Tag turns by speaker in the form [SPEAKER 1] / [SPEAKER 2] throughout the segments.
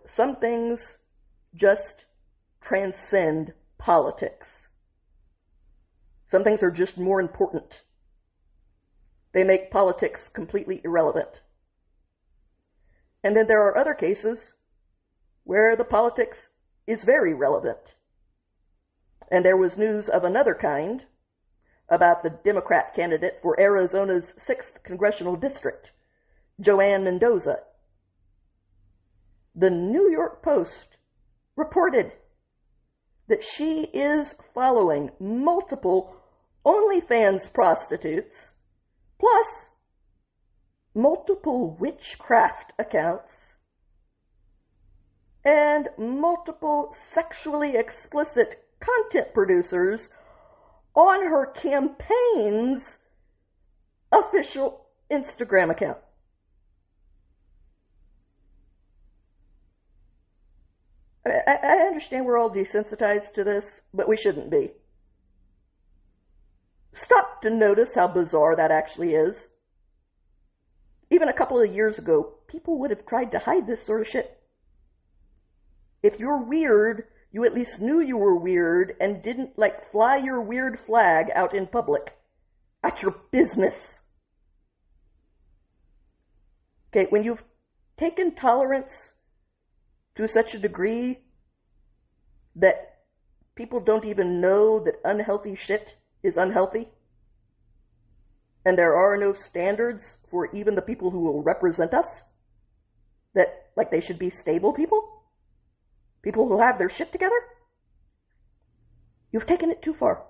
[SPEAKER 1] Some things just transcend politics. Some things are just more important. They make politics completely irrelevant. And then there are other cases where the politics is very relevant. And there was news of another kind about the Democrat candidate for Arizona's 6th congressional district, Joanne Mendoza. The New York Post reported that she is following multiple OnlyFans prostitutes, plus multiple witchcraft accounts, and multiple sexually explicit content producers on her campaign's official Instagram account. I understand we're all desensitized to this, but we shouldn't be. Stop to notice how bizarre that actually is. Even a couple of years ago, people would have tried to hide this sort of shit. If you're weird, you at least knew you were weird and didn't, fly your weird flag out in public. That's your business. Okay, when you've taken tolerance to such a degree that people don't even know that unhealthy shit is unhealthy, and there are no standards for even the people who will represent us, that, they should be stable people who have their shit together, you've taken it too far.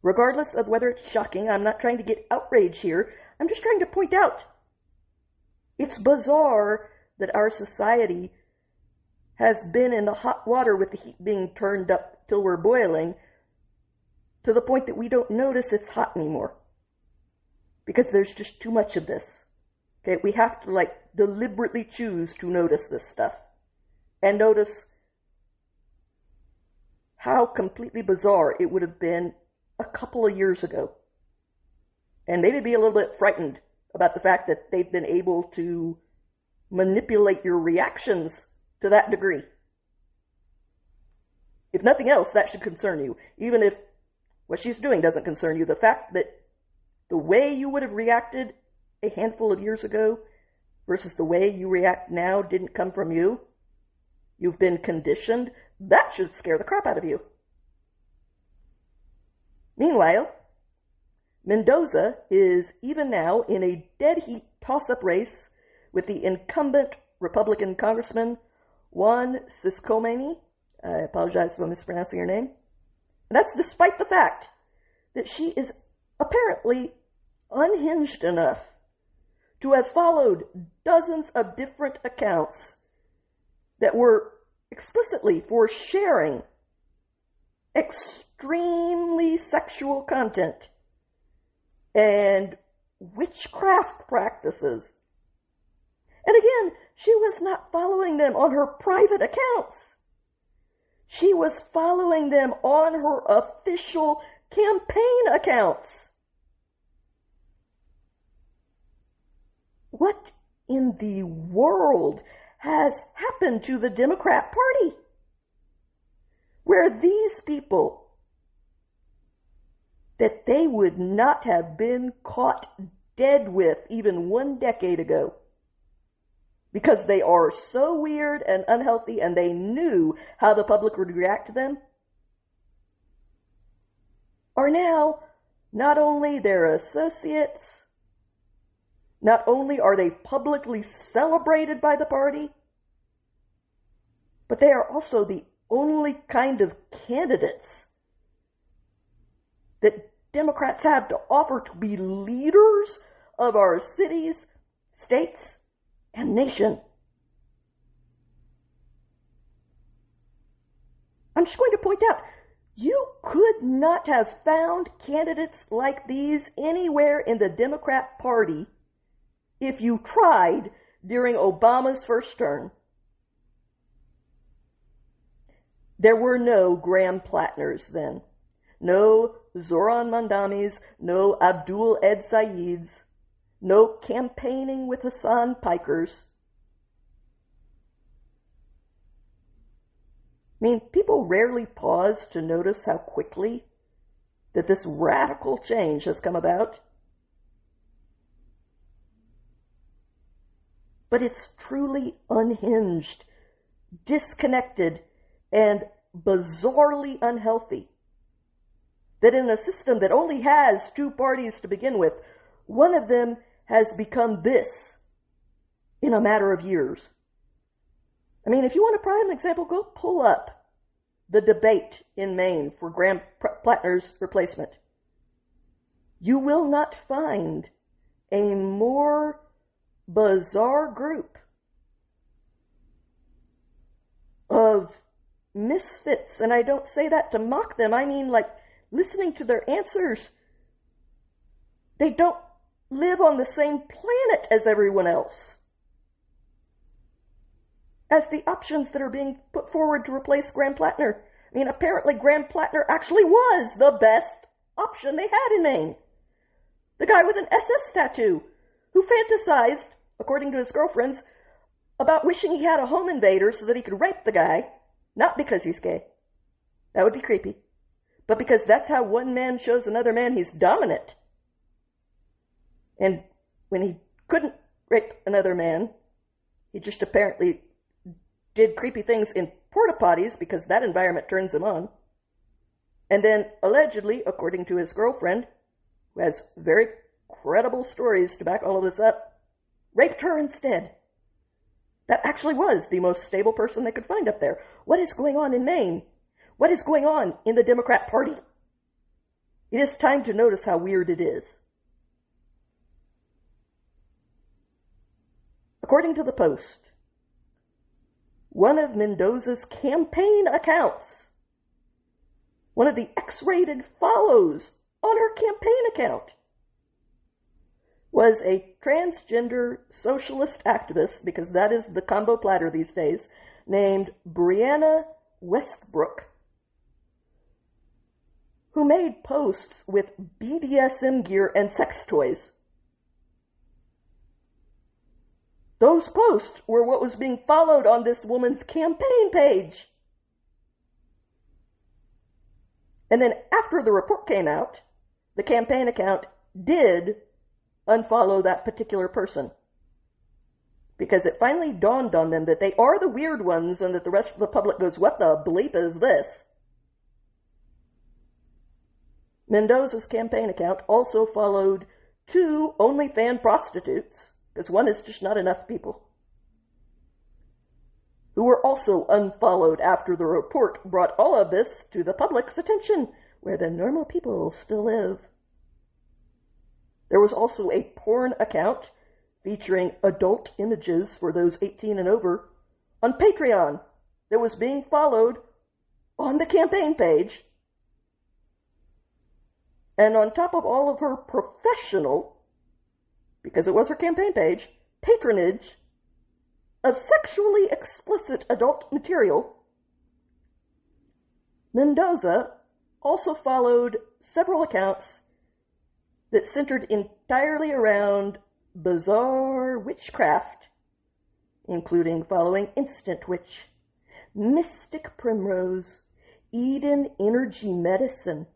[SPEAKER 1] Regardless of whether it's shocking, I'm not trying to get outrage here. I'm just trying to point out it's bizarre that our society has been in the hot water with the heat being turned up till we're boiling, to the point that we don't notice it's hot anymore. Because there's just too much of this. Okay, we have to deliberately choose to notice this stuff. And notice how completely bizarre it would have been a couple of years ago. And maybe be a little bit frightened about the fact that they've been able to manipulate your reactions to that degree. If nothing else, that should concern you. Even if what she's doing doesn't concern you, the fact that the way you would have reacted a handful of years ago versus the way you react now didn't come from you. You've been conditioned. That should scare the crap out of you. Meanwhile, Mendoza is even now in a dead heat toss-up race with the incumbent Republican Congressman Juan Ciscomani. I apologize if I'm mispronouncing her name. And that's despite the fact that she is apparently unhinged enough to have followed dozens of different accounts that were explicitly for sharing extremely sexual content and witchcraft practices. And again, she was not following them on her private accounts. She was following them on her official campaign accounts. What in the world has happened to the Democrat Party? Where these people, that they would not have been caught dead with even 1 decade ago, because they are so weird and unhealthy and they knew how the public would react to them, are now not only their associates, not only are they publicly celebrated by the party, but they are also the only kind of candidates that Democrats have to offer to be leaders of our cities, states, and nation. I'm just going to point out, you could not have found candidates like these anywhere in the Democrat Party if you tried during Obama's first term. There were no Graham Plattners then, no Zoran Mandamis, no Abdul Ed Saids, no campaigning with Hassan Pikers. I mean, people rarely pause to notice how quickly that this radical change has come about. But it's truly unhinged, disconnected, and bizarrely unhealthy. That in a system that only has two parties to begin with, one of them has become this in a matter of years. I mean, if you want a prime example, go pull up the debate in Maine for Graham Plattner's replacement. You will not find a more bizarre group of misfits, and I don't say that to mock them. I mean, like, listening to their answers, they don't live on the same planet as everyone else. As the options that are being put forward to replace Graham Plattner. I mean, apparently Graham Plattner actually was the best option they had in Maine. The guy with an SS tattoo who fantasized, according to his girlfriends, about wishing he had a home invader so that he could rape the guy, not because he's gay. That would be creepy. But because that's how one man shows another man he's dominant. And when he couldn't rape another man, he just apparently did creepy things in porta potties because that environment turns him on. And then, allegedly, according to his girlfriend, who has very credible stories to back all of this up, raped her instead. That actually was the most stable person they could find up there. What is going on in Maine? What is going on in the Democrat Party? It is time to notice how weird it is. According to the Post, one of Mendoza's campaign accounts, one of the X-rated follows on her campaign account, was a transgender socialist activist, because that is the combo platter these days, named Brianna Westbrook, who made posts with BDSM gear and sex toys. Those posts were what was being followed on this woman's campaign page. And then after the report came out, the campaign account did unfollow that particular person. Because it finally dawned on them that they are the weird ones and that the rest of the public goes, what the bleep is this? Mendoza's campaign account also followed two OnlyFans prostitutes, because one is just not enough people, who were also unfollowed after the report brought all of this to the public's attention, where the normal people still live. There was also a porn account featuring adult images for those 18 and over on Patreon that was being followed on the campaign page. And on top of all of her professional, because it was her campaign page, patronage of sexually explicit adult material, Mendoza also followed several accounts that centered entirely around bizarre witchcraft, including following Instant Witch, Mystic Primrose, Eden Energy Medicine,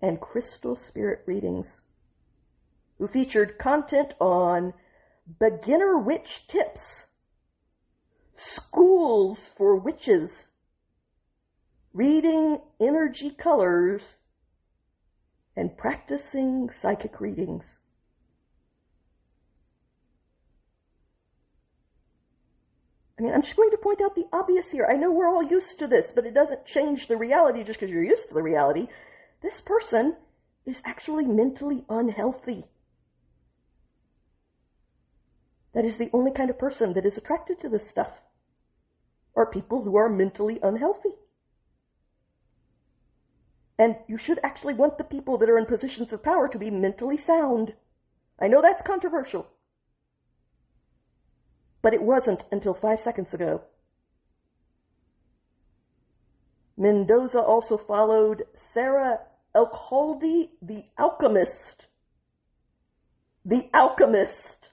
[SPEAKER 1] and Crystal Spirit Readings, who featured content on beginner witch tips, schools for witches, reading energy colors, and practicing psychic readings. I mean, I'm just going to point out the obvious here. I know we're all used to this, but it doesn't change the reality just because you're used to the reality. This person is actually mentally unhealthy. That is the only kind of person that is attracted to this stuff, are people who are mentally unhealthy. And you should actually want the people that are in positions of power to be mentally sound. I know that's controversial, but it wasn't until 5 seconds ago. Mendoza also followed Sarah Elkholdy, the alchemist, the alchemist,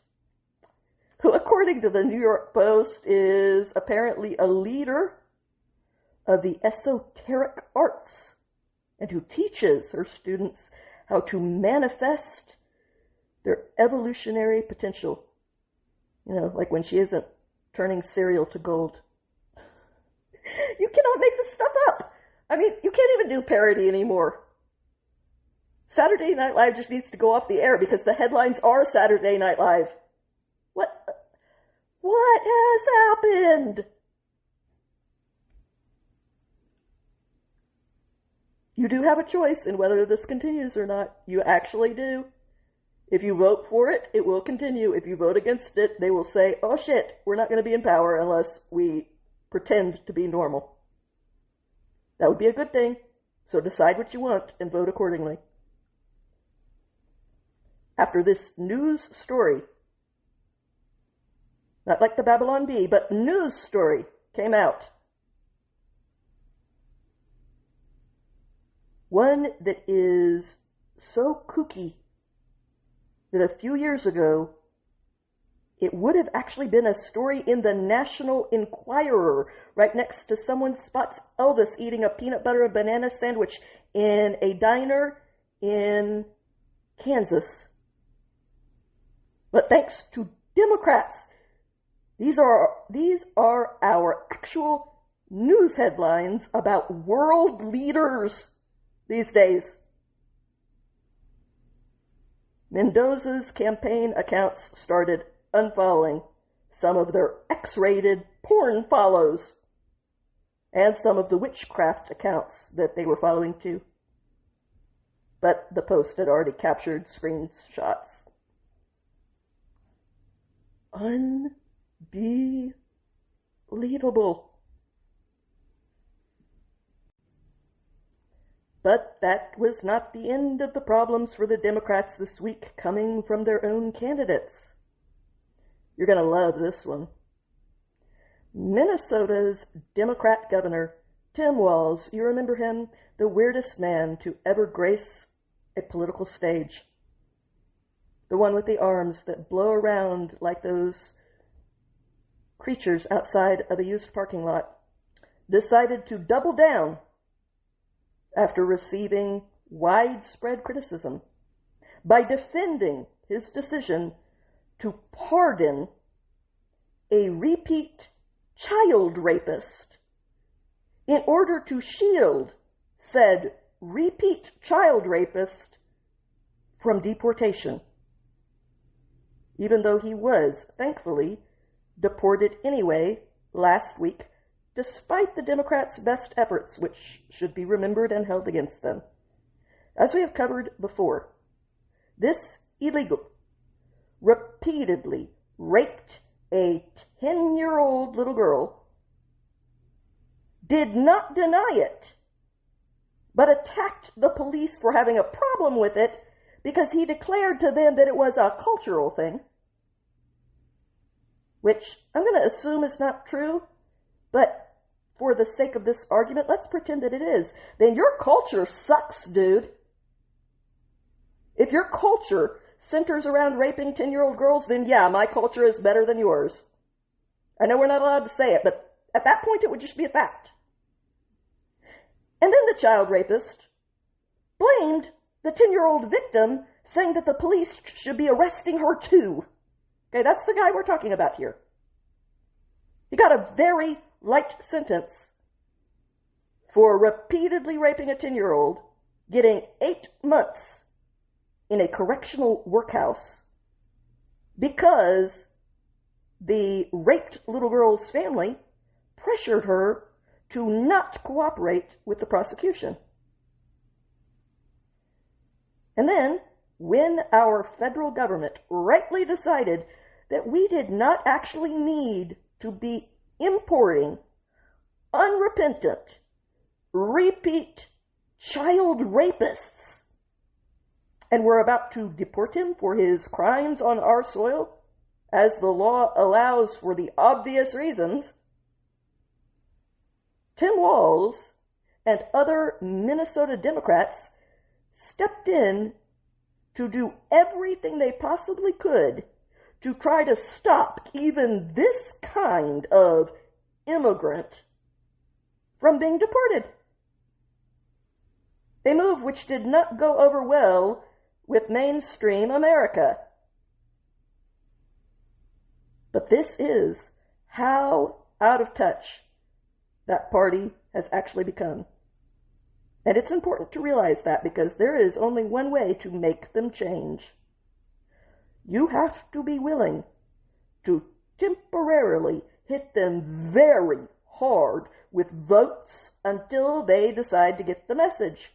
[SPEAKER 1] who, according to the New York Post, is apparently a leader of the esoteric arts and who teaches her students how to manifest their evolutionary potential. You know, like when she isn't turning cereal to gold. You cannot make this stuff up. I mean, you can't even do parody anymore. Saturday Night Live just needs to go off the air because the headlines are Saturday Night Live. What has happened? You do have a choice in whether this continues or not. You actually do. If you vote for it, it will continue. If you vote against it, they will say, oh shit, we're not going to be in power unless we pretend to be normal. That would be a good thing. So decide what you want and vote accordingly. After this news story, not like the Babylon Bee, but news story came out, one that is so kooky that a few years ago, it would have actually been a story in the National Enquirer, right next to someone spots Elvis eating a peanut butter and banana sandwich in a diner in Kansas. But thanks to Democrats, these are our actual news headlines about world leaders these days. Mendoza's campaign accounts started unfollowing some of their X-rated porn follows and some of the witchcraft accounts that they were following too. But the Post had already captured screenshots. Unbelievable. But that was not the end of the problems for the Democrats this week coming from their own candidates. You're going to love this one. Minnesota's Democrat governor, Tim Walz, you remember him, the weirdest man to ever grace a political stage. The one with the arms that blow around like those creatures outside of a used parking lot, decided to double down after receiving widespread criticism by defending his decision to pardon a repeat child rapist in order to shield said repeat child rapist from deportation, even though he was, thankfully, deported anyway last week, despite the Democrats' best efforts, which should be remembered and held against them. As we have covered before, this illegal repeatedly raped a 10-year-old little girl, did not deny it, but attacked the police for having a problem with it because he declared to them that it was a cultural thing, which I'm going to assume is not true, but for the sake of this argument, let's pretend that it is. Then your culture sucks, dude. If your culture centers around raping 10-year-old girls, then yeah, my culture is better than yours. I know we're not allowed to say it, but at that point it would just be a fact. And then the child rapist blamed the 10-year-old victim, saying that the police should be arresting her too. Okay, that's the guy we're talking about here. He got a very light sentence for repeatedly raping a 10-year-old, getting 8 months in a correctional workhouse because the raped little girl's family pressured her to not cooperate with the prosecution. And then, when our federal government rightly decided that we did not actually need to be importing unrepentant, repeat child rapists, and were about to deport him for his crimes on our soil, as the law allows for the obvious reasons, Tim Walz and other Minnesota Democrats stepped in to do everything they possibly could to try to stop even this kind of immigrant from being deported. A move which did not go over well with mainstream America. But this is how out of touch that party has actually become. And it's important to realize that, because there is only one way to make them change. You have to be willing to temporarily hit them very hard with votes until they decide to get the message.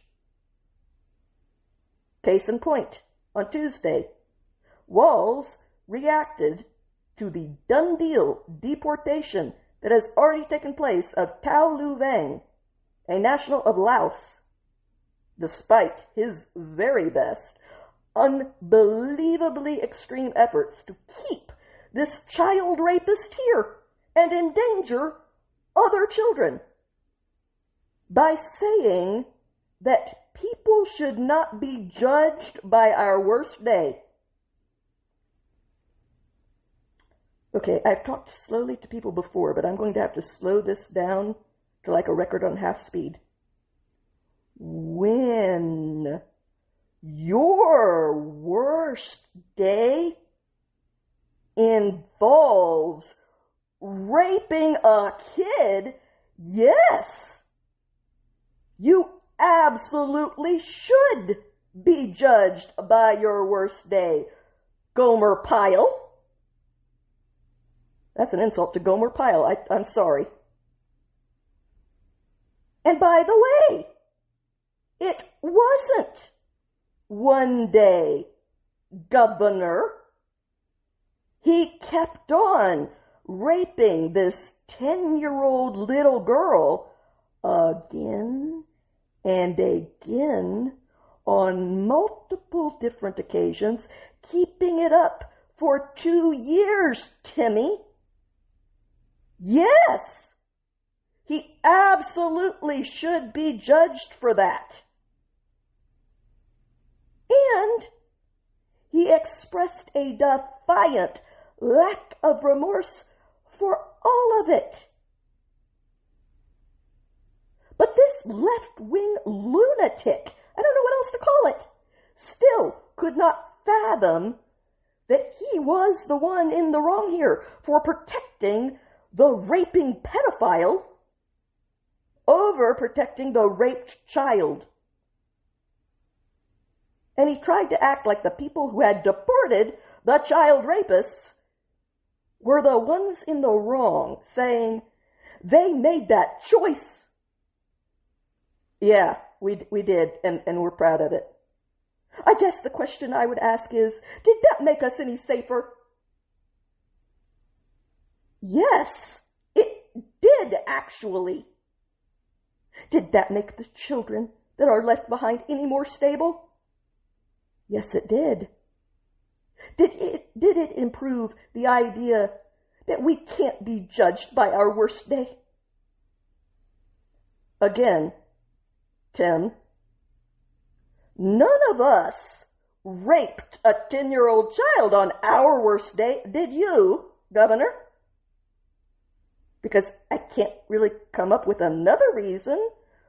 [SPEAKER 1] Case in point, on Tuesday, Walz reacted to the done deal deportation that has already taken place of Thao Lu Vang, a national of Laos, despite his very best, unbelievably extreme efforts to keep this child rapist here and endanger other children by saying that people should not be judged by our worst day. Okay, I've talked slowly to people before, but I'm going to have to slow this down to like a record on half speed. When your worst day involves raping a kid, yes, you absolutely should be judged by your worst day, Gomer Pyle. That's an insult to Gomer Pyle. I'm sorry. And by the way, it wasn't one day, Governor. He kept on raping this 10-year-old little girl again and again on multiple different occasions, keeping it up for 2 years, Timmy. Yes, he absolutely should be judged for that. And he expressed a defiant lack of remorse for all of it. But this left-wing lunatic, I don't know what else to call it, still could not fathom that he was the one in the wrong here for protecting the raping pedophile over protecting the raped child. And he tried to act like the people who had deported the child rapists were the ones in the wrong, saying they made that choice. Yeah, we did, and we're proud of it. I guess the question I would ask is, did that make us any safer? Yes, it did actually. Did that make the children that are left behind any more stable? Yes, it did. Did it improve the idea that we can't be judged by our worst day? Again, Tim, none of us raped a 10-year-old child on our worst day. Did you, Governor? Because I can't really come up with another reason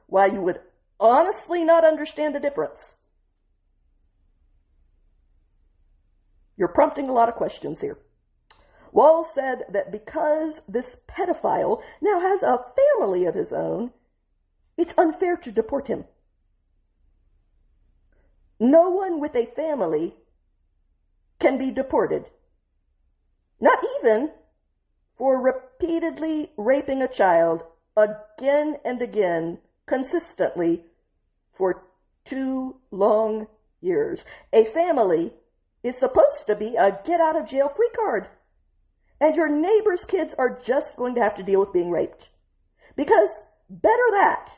[SPEAKER 1] why you would honestly not understand the difference. You're prompting a lot of questions here. Walz said that because this pedophile now has a family of his own, it's unfair to deport him. No one with a family can be deported. Not even for repeatedly raping a child again and again, consistently, for 2 long years. A family is supposed to be a get-out-of-jail-free card. And your neighbor's kids are just going to have to deal with being raped. Because better that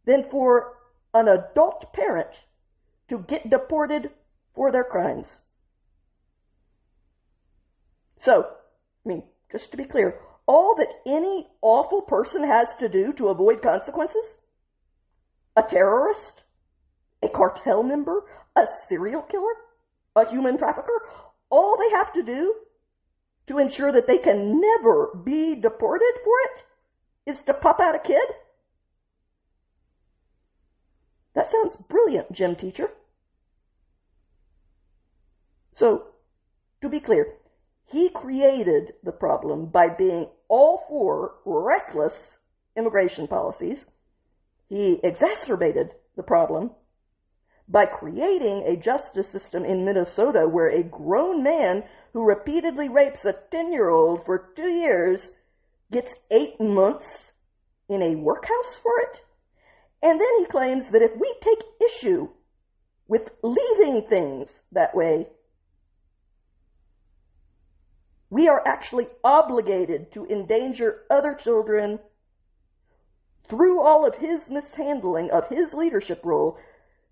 [SPEAKER 1] than for an adult parent to get deported for their crimes. So, just to be clear, all that any awful person has to do to avoid consequences, a terrorist, a cartel member, a serial killer, a human trafficker. All they have to do to ensure that they can never be deported for it is to pop out a kid? That sounds brilliant, gym teacher. So, to be clear, he created the problem by being all for reckless immigration policies. He exacerbated the problem by creating a justice system in Minnesota where a grown man who repeatedly rapes a 10-year-old for 2 years gets 8 months in a workhouse for it. And then he claims that if we take issue with leaving things that way, we are actually obligated to endanger other children through all of his mishandling of his leadership role,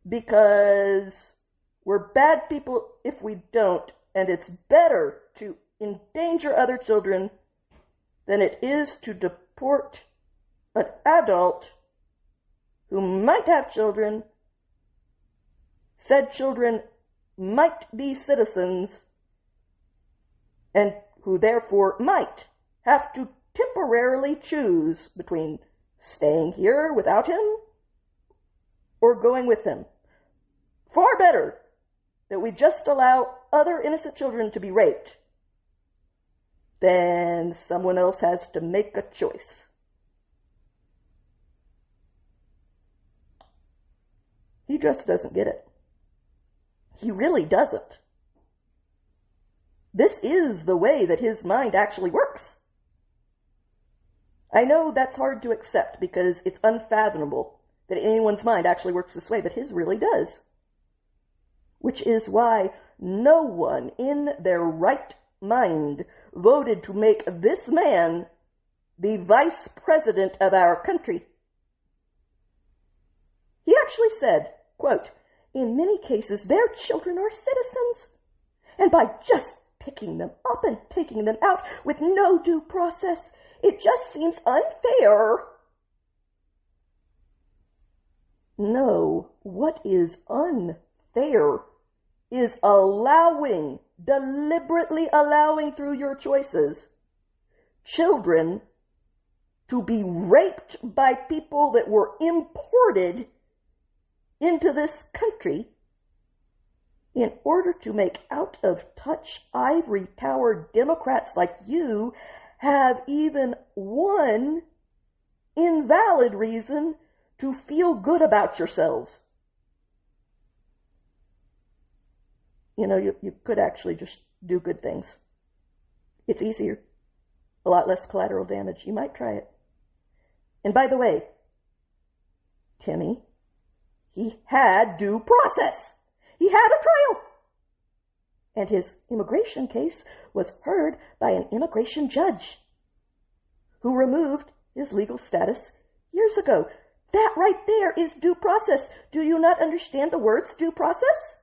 [SPEAKER 1] because we're bad people if we don't, and it's better to endanger other children than it is to deport an adult who might have children, said children might be citizens, and who therefore might have to temporarily choose between staying here without him or going with him. Far better that we just allow other innocent children to be raped than someone else has to make a choice. He just doesn't get it. He really doesn't. This is the way that his mind actually works. I know that's hard to accept because it's unfathomable that anyone's mind actually works this way, but his really does. Which is why no one in their right mind voted to make this man the vice president of our country. He actually said, quote, "In many cases, their children are citizens, and by just picking them up and taking them out with no due process, it just seems unfair." No, what is unfair is deliberately allowing through your choices, children to be raped by people that were imported into this country in order to make out-of-touch, ivory-tower Democrats like you have even one invalid reason to feel good about yourselves. You know, you could actually just do good things. It's easier. A lot less collateral damage. You might try it. And by the way, Timmy, he had due process. He had a trial. And his immigration case was heard by an immigration judge who removed his legal status years ago. That right there is due process. Do you not understand the words due process?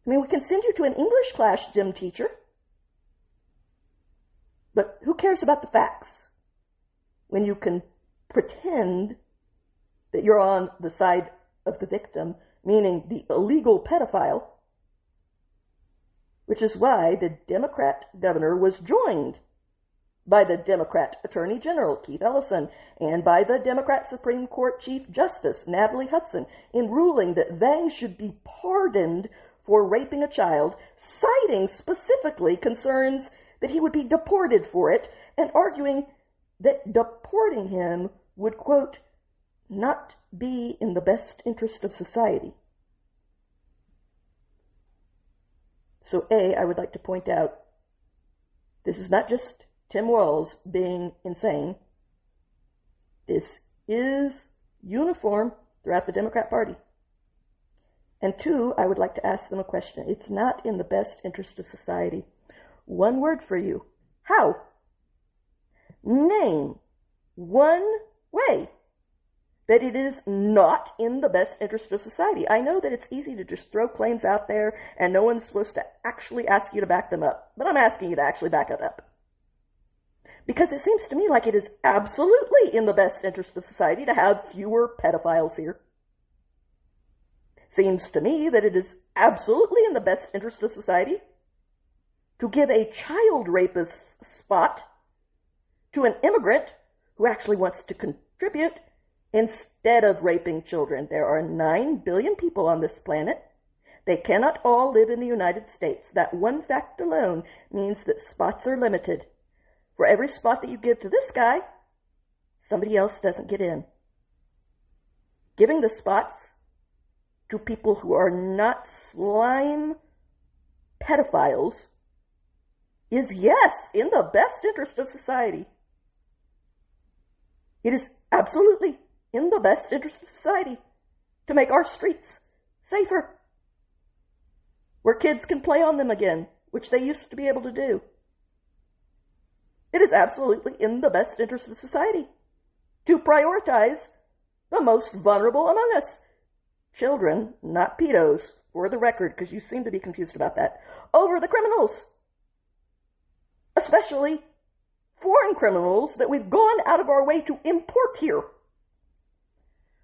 [SPEAKER 1] I mean, we can send you to an English class, gym teacher. But who cares about the facts when you can pretend that you're on the side of the victim, meaning the illegal pedophile, which is why the Democrat governor was joined by the Democrat Attorney General, Keith Ellison, and by the Democrat Supreme Court Chief Justice, Natalie Hudson, in ruling that Vang should be pardoned for raping a child, citing specifically concerns that he would be deported for it, and arguing that deporting him would, quote, not be in the best interest of society. So I would like to point out, this is not just Tim Walz being insane. This is uniform throughout the Democrat Party. And 2, I would like to ask them a question. It's not in the best interest of society. One word for you. How? Name one way that it is not in the best interest of society. I know that it's easy to just throw claims out there and no one's supposed to actually ask you to back them up. But I'm asking you to actually back it up. Because it seems to me like it is absolutely in the best interest of society to have fewer pedophiles here. Seems to me that it is absolutely in the best interest of society to give a child rapist spot to an immigrant who actually wants to contribute instead of raping children. There are 9 billion people on this planet. They cannot all live in the United States. That one fact alone means that spots are limited. For every spot that you give to this guy, somebody else doesn't get in. Giving the spots to people who are not slime pedophiles is, yes, in the best interest of society. It is absolutely in the best interest of society to make our streets safer, where kids can play on them again, which they used to be able to do. It is absolutely in the best interest of society to prioritize the most vulnerable among us. Children, not pedos, for the record, because you seem to be confused about that, over the criminals. Especially foreign criminals that we've gone out of our way to import here.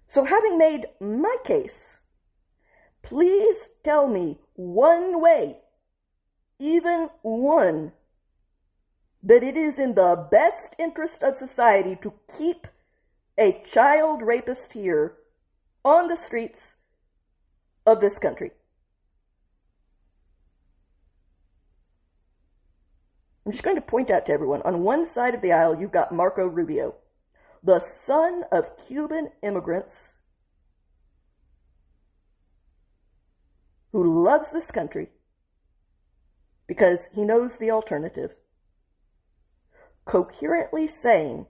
[SPEAKER 1] So having made my case, please tell me one way, even one, that it is in the best interest of society to keep a child rapist here on the streets of this country. I'm just going to point out to everyone, on one side of the aisle, you've got Marco Rubio, the son of Cuban immigrants who loves this country because he knows the alternative, coherently saying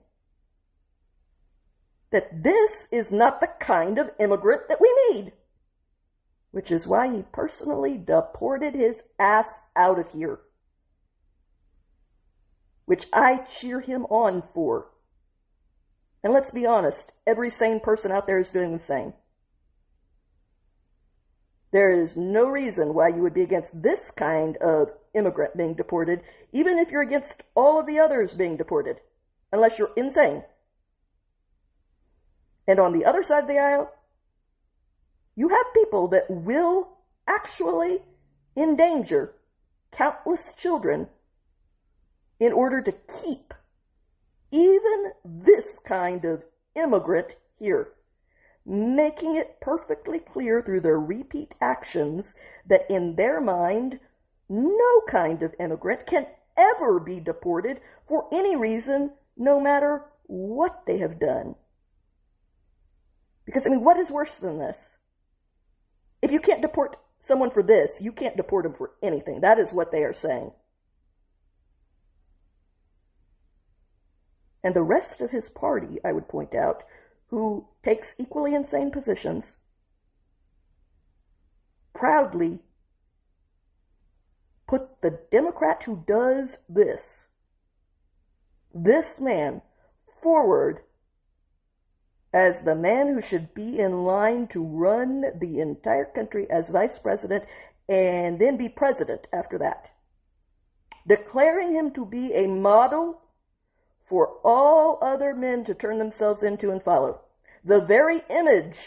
[SPEAKER 1] that this is not the kind of immigrant that we need, which is why he personally deported his ass out of here, which I cheer him on for. And let's be honest, every sane person out there is doing the same. There is no reason why you would be against this kind of immigrant being deported, even if you're against all of the others being deported, unless you're insane. And on the other side of the aisle, you have people that will actually endanger countless children in order to keep even this kind of immigrant here, making it perfectly clear through their repeat actions that in their mind, no kind of immigrant can ever be deported for any reason, no matter what they have done. Because, what is worse than this? If you can't deport someone for this, you can't deport them for anything. That is what they are saying. And the rest of his party, I would point out, who takes equally insane positions, proudly put the Democrat who does this man, forward as the man who should be in line to run the entire country as vice president and then be president after that, declaring him to be a model for all other men to turn themselves into and follow. The very image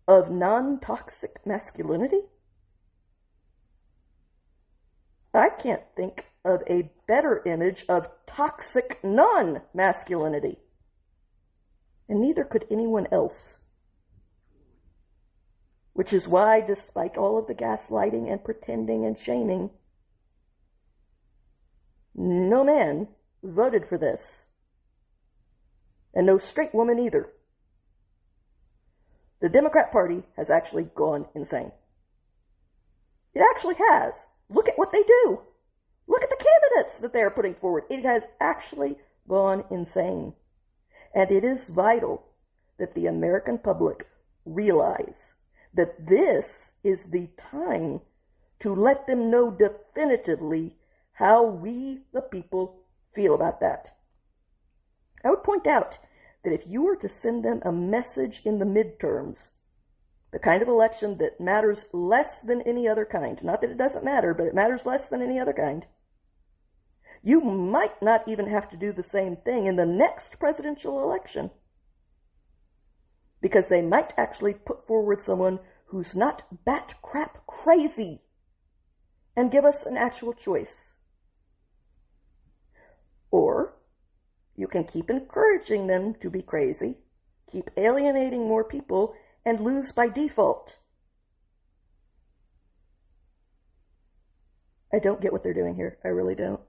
[SPEAKER 1] of non-toxic masculinity. I can't think of a better image of toxic non-masculinity. And neither could anyone else. Which is why, despite all of the gaslighting and pretending and shaming, no man voted for this. And no straight woman either. The Democrat Party has actually gone insane. It actually has. Look at what they do. Look at the candidates that they are putting forward. It has actually gone insane. And it is vital that the American public realize that this is the time to let them know definitively how we, the people, feel about that. I would point out that if you were to send them a message in the midterms, the kind of election that matters less than any other kind, not that it doesn't matter, but it matters less than any other kind, you might not even have to do the same thing in the next presidential election, because they might actually put forward someone who's not bat crap crazy and give us an actual choice. Or you can keep encouraging them to be crazy, keep alienating more people, and lose by default. I don't get what they're doing here. I really don't.